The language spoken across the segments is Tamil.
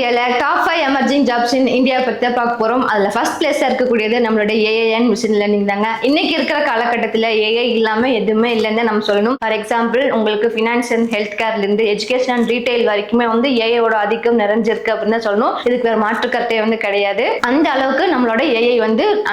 வீடியோல top 5 emerging jobs in India பத்தி பார்க்க போறோம். அதுல ஃபர்ஸ்ட் பிளேஸ்ல இருக்கக்கூடியது நம்மளுடைய ஏஐ அண்ட் மிஷின் லேர்னிங் தாங்க. இன்னைக்கு இருக்கிற காலகட்டத்தில் ஏஐ இல்லாம எதுவுமே இல்லைன்னு நம்ம சொல்லணும். ஃபார் எக்ஸாம்பிள், உங்களுக்கு ஃபினான்ஸ் அண்ட் ஹெல்த் கேர்ல இருந்து எஜுகேஷன் அண்ட் ரீட்டைல் வரைக்குமே ஏஐயோட அதிகம் நிறைஞ்சிருக்கு அப்படின்னு தான் சொல்லணும். இதுக்கு வேற மாற்று கருத்தே கிடையாது. அந்த அளவுக்கு நம்மளோட ஏஐ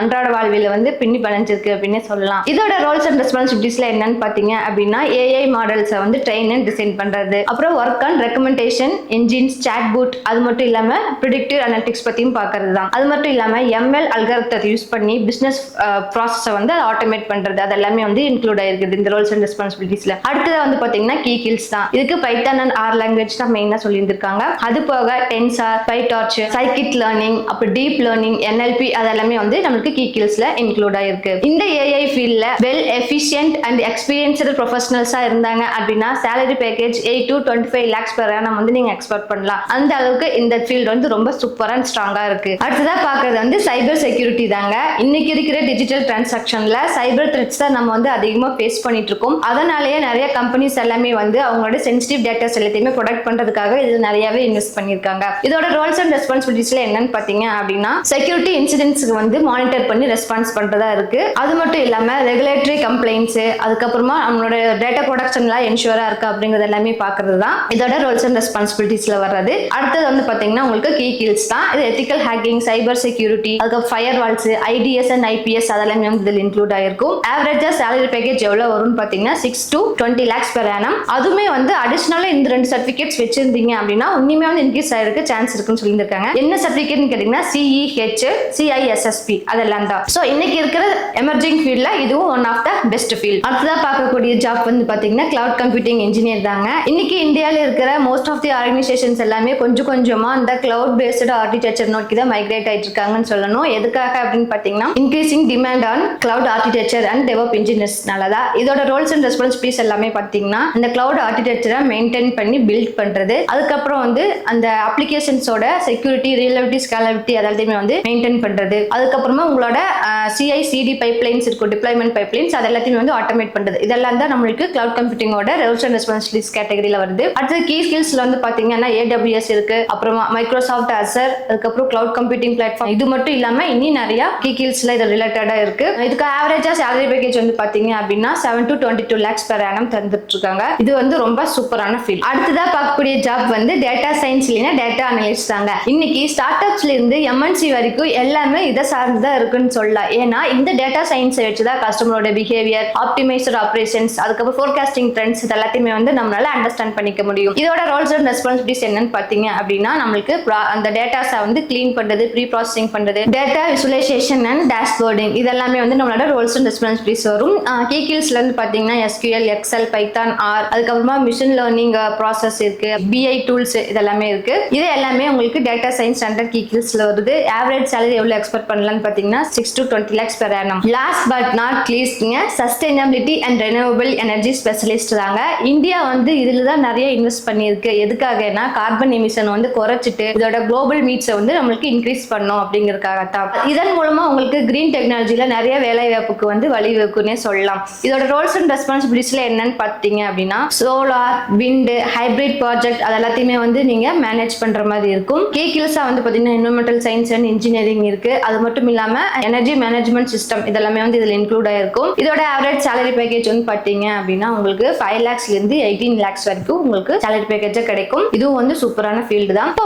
அன்றாட வாழ்வியல பின்னி பணிஞ்சிருக்கு அப்படின்னு சொல்லலாம். இதோட ரோல்ஸ் அண்ட் ரெஸ்பான்சிபிலிட்டிஸ்ல என்னன்னு பாத்தீங்க அப்படின்னா, ஏஐ மாடல்ஸை ட்ரெயின் அண்ட் டிசைன் பண்றது, அப்புறம் work on recommendation engines, chat bot, அது மட்டும் இல்லாம ப்ரிடிக்டிவ் அனலிட்டிக்ஸ் பத்தியும் பார்க்கிறது தான். அது மட்டும் இல்லாம எம்எல் அல்காரிதத்தை யூஸ் பண்ணி பிசினஸ் ப்ராசஸை ஆட்டோமேட் பண்றது, அது எல்லாமே இன்க்ளூட் ஆயிருக்குது இந்த ரோல்ஸ் அண்ட் ரெஸ்பான்சிபிலிட்டிஸ்ல. அடுத்தது பாத்தீங்கன்னா கீ கில்ஸ் தான். இதுக்கு பைத்தான் அண்ட் ஆர் லாங்குவேஜ் தான் மெயினா சொல்லியிருக்காங்க. அது போக டென்சார், பைடார்ச், சைக்கிட் லேர்னிங், அப்புறம் டீப் லேர்னிங், என்எல்பி, அது எல்லாமே நமக்கு கீ கில்ஸ்ல இன்க்ளூட் ஆயிருக்கு. இந்த ஏஐ ஃபீல்ட்ல வெல் எஃபிஷியன்ட் அண்ட் எக்ஸ்பீரியன்ஸ்டு ப்ரொஃபஷனல்ஸா இருந்தாங்க அப்படின்னா salary package 8 to 25 lakhs per annum நீங்க எக்ஸ்பெக்ட் பண்ணலாம். அந்த அளவுக்கு இந்த ஃபீல்ட் ரொம்ப சூப்பரா அண்ட் ஸ்ட்ராங்கா இருக்கு. அடுத்ததா பார்க்கிறது சைபர் செக்யூரிட்டி தாங்க. இன்னைக்கு இருக்கிற டிஜிட்டல் டிரான்சாக்ஷன்ல சைபர் த்ரெட்ஸ் தான் நம்ம அதிகமா ஃபேஸ் பண்ணிட்டு இருக்கோம். அதனாலேயே நிறைய கம்பெனிஸ் எல்லாமே அவங்களோட சென்சிட்டிவ் டேட்டாஸ் எல்லாத்தையுமே ப்ரொடெக்ட் பண்றதுக்காக இது நிறையவே இன்வெஸ்ட் பண்ணிருக்காங்க. இதோட ரோல்ஸ் அண்ட் ரெஸ்பான்சிபிலிட்டிஸ்ல என்னன்னு பாத்தீங்க அப்படின்னா, செக்யூரிட்டி இன்சிடென்ட்ஸ்க்கு மானிட்டர் பண்ணி ரெஸ்பான்ஸ் பண்றதா இருக்கு. அது மட்டும் இல்லாம ரெகுலேட்டரி கம்ப்ளைண்ட்ஸ், அதுக்கப்புறமா நம்மளோட டேட்டா ப்ரொடக்ஷன்லாம் என்ஷூரா இருக்கு அப்படிங்கறது எல்லாமே பாக்குறது தான் இதோட ரோல்ஸ் அண்ட் ரெஸ்பான்சிபிலிட்டிஸ்ல வர்றது. அடுத்தது பாத்தீங்கன்னா உங்களுக்கு கீ கில்ஸ் தான். இது எத்திக்கல் ஹேக்கிங், சைபர் செக்யூரிட்டி, அதுக்கு firewalls, IDS and IPS, அதெல்லாம் இதில் இன்க்ளூட் ஆயிருக்கும். ஆவரேஜா salary package எவ்வளவு வரும்னு பாத்தீங்கன்னா 6 to 20 lakhs per annum. அதுமே அடிஷனலா இந்த 2 சர்டிபிகேட்ஸ் வச்சிருந்தீங்க அப்படின்னா இன்னுமே இன்க்ரீஸ் ஆயிருக்கு சான்ஸ் இருக்குன்னு சொல்லியிருக்காங்க. என்ன சர்டிபிகேட்னு கேட்டீங்கன்னா CEH, CISSP, அதெல்லாம் தான். சோ இன்னைக்கு இருக்கிற எமர்ஜிங் ஃபீல்ட்ல இதுவும் one of the best field. அடுத்ததா பார்க்கக்கூடிய ஜாப் பாத்தீங்கன்னா கிளவுட் கம்ப்யூட்டிங் இன்ஜினியர் தாங்க. இன்னைக்கு இந்தியால இருக்கிற மோஸ்ட் ஆஃப் தி ஆர்கனைசேஷன்ஸ் எல்லாமே கொஞ்சமா இந்த கிளவுட் பேஸ்டு ஆர்கிடெக்சர் நோக்கி தான் மைக்ரேட் ஆயிட்டு இருக்காங்கன்னு சொல்லணும். எதுக்காக அப்படின்னு பாத்தீங்கன்னா, increasing demand on cloud architecture and develop இன்ஜினியர்ஸ்னாலதான். இதோட ரோல்ஸ் அண்ட் ரெஸ்பான்சிபிலிட்டிஸ் எல்லாமே பாத்தீங்கன்னா, அந்த கிளவுட் ஆர்கிடெக்சரை மெயின்டைன் பண்ணி பில்ட் பண்றது, அதுக்கப்புறம் அந்த அப்ளிகேஷன்ஸோட செக்யூரிட்டி, ரிலையபிலிட்டி, ஸ்கேலபிலிட்டி அதெல்லாத்தையுமே மெயின்டைன் பண்றது, அதுக்கப்புறமா உங்களோட CI/CD பைப்லைன்ஸ் இருக்கும், டிப்ளாய்மெண்ட் பைப்லைன்ஸ், அது எல்லாத்தையுமே ஆட்டோமேட் பண்றது. இதெல்லாம் தான் நம்மளுக்கு கிளவுட் கம்ப்யூட்டிங்கோட ரோல்ஸ் அண்ட் ரெஸ்பான்சிபிலிட்டிஸ் கேட்டகரியில வருது. அடுத்து கீ ஸ்கில்ஸ்ல பாத்தீங்கன்னா AWS இருக்கு, அப்புறமா மைக்ரோசாஃப்ட் அசர், அதுக்கப்புறம் கிளவுட் கம்ப்யூட்டிங் பிளாட்ஃபார்ம். இது மட்டும் இல்லாம இன்னும் நிறைய கீ ஸ்கில்ஸ்ல இது ரிலேட்டடா இருக்கு. இதுக்கு ஆவரேஜா salary package பாத்தீங்க அப்படின்னா 7 to 22 lakhs per annum தந்துட்டு இருக்காங்க. இது ரொம்ப சூப்பரான ஃபீல்ட். அடுத்ததா பார்க்கக்கூடிய ஜாப் டேட்டா சயின்ஸ் இல்லைன்னா டேட்டா அனலிஸ்ட் தாங்க. இன்னைக்கு ஸ்டார்ட் அப்ஸ்ல இருந்து MNC வரைக்கும் எல்லாமே இதை சார்ந்துதான் இருக்குன்னு சொல்லலாம். ஏன்னா இந்த டேட்டா சயின்ஸை வச்சுதான் கஸ்டமரோட பிஹேவியர், ஆப்டிமைஸ்ட் ஆபரேஷன்ஸ், அதுக்கப்புறம் ஃபோர்காஸ்டிங் ட்ரெண்ட்ஸ் இதெல்லாத்தையுமே நம்மளால அண்டர்ஸ்டாண்ட் பண்ணிக்க முடியும். இதோட ரோல்ஸ் அண்ட் ரெஸ்பான்சிபிலிட்டிஸ் என்னன்னு பாத்தீங்க அப்படின்னா, நம்மளுக்கு அந்த டேட்டாஸை கிளீன் பண்றது, ப்ரீ ப்ராசஸிங் பண்றது, டேட்டா விசுவலைசேஷன் அண்ட் டேஷ்போர்டிங், இதெல்லாமே நம்மளோட ரோல்ஸ் அண்ட் ரெஸ்பான்சிபிலிட்டிஸ் வரும். கீ ஸ்கில்ஸ்ல பாத்தீங்கன்னா SQL, Excel, Python, R, அதுக்கப்புறமா மிஷின் லேர்னிங் ப்ராசஸ் இருக்கு, BI டூல்ஸ், இதெல்லாமே இருக்கு. இது எல்லாமே உங்களுக்கு டேட்டா சயின்ஸ் அண்டர் கீ ஸ்கில்ஸ்ல வருது. ஆவரேஜ் salary எவ்வளவு எக்ஸ்பெக்ட் பண்ணலாம்னு பாத்தீங்கன்னா 6 to 20 lakhs per annum. Last but not least, sustainability and renewable energy specialist தாங்க. இந்தியா இதுல தான் நிறைய இன்வெஸ்ட் பண்ணிருக்கு. எதுக்காகனா, கார்பன் எமிஷன் குறைச்சிட்டு இதோட குளோபல் மீட்ஸை நம்மளுக்கு இன்க்ரீஸ் பண்ணும் அப்படிங்கறதுக்காக தான். இதன் மூலமா உங்களுக்கு கிரீன் டெக்னாலஜில நிறைய வேலை வாய்ப்புக்கு வழிவகுக்குன்னே சொல்லலாம். இதோட ரோல்ஸ் அண்ட் ரெஸ்பான்சிபிலிட்டிஸ்ல என்னன்னு பாத்தீங்க அப்படின்னா, சோலார், விண்ட், ஹைபிரிட் ப்ராஜெக்ட் அதெல்லாத்தையுமே நீங்க மேனேஜ் பண்ற மாதிரி இருக்கும். கீ ஸ்கில்ஸா பாத்தீங்கன்னா என்விரான்மெண்டல் சயின்ஸ் அண்ட் இன்ஜினியரிங் இருக்கு. அது மட்டும் இல்லாம எனர்ஜி மேனேஜ்மெண்ட் சிஸ்டம் இதெல்லாமே இதுல இன்க்ளூட் ஆயிருக்கும். இதோட ஆவரேஜ் salary package பாத்தீங்க அப்படின்னா உங்களுக்கு 5 lakhsல இருந்து 18 lakhs வரைக்கும் உங்களுக்கு salary package கிடைக்கும். இதுவும் சூப்பரான ஃபீல்டு தான். இப்போ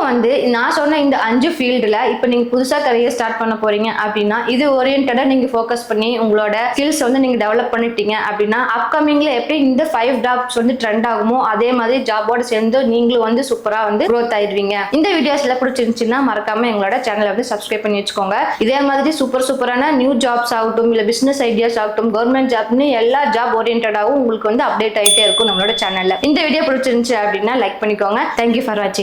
நான் சொன்ன இந்த 5 ஃபீல்டுல இப்போ நீங்க புதுசா கரியர் ஸ்டார்ட் பண்ண போறீங்க அப்படின்னா, இது ஓரியன்டடா நீங்க ஃபோக்கஸ் பண்ணி உங்களோட ஸ்கில்ஸ் நீங்க டெவலப் பண்ணிட்டீங்க அப்படின்னா, அப்கமிங்ல எப்படி இந்த 5 ஜாப்ஸ் ட்ரெண்ட் ஆகுமோ அதே மாதிரி ஜாபோட சேர்ந்து நீங்களும் சூப்பரா growth ஆயிடுவீங்க. இந்த வீடியோஸ்ல பிடிச்சிருந்துச்சுன்னா மறக்காம எங்களோட சேனலை சப்ஸ்கிரைப் பண்ணி வச்சுக்கோங்க. இதே மாதிரி சூப்பரான நியூ ஜாப்ஸ் ஆகட்டும், இல்ல பிசினஸ் ஐடியாஸ் ஆகட்டும், கவர்மெண்ட் ஜாப்னு எல்லா ஜாப் ஓரியன்டாவும் உங்களுக்கு அப்டேட் ஆயிட்டே இருக்கும் நம்மளோட சேனல்ல. இந்த வீடியோ பிடிச்சிருந்துச்சு அப்படின்னா லைக் பண்ணிக்கோங்க. தேங்க்யூ ஃபார் வாட்சிங்.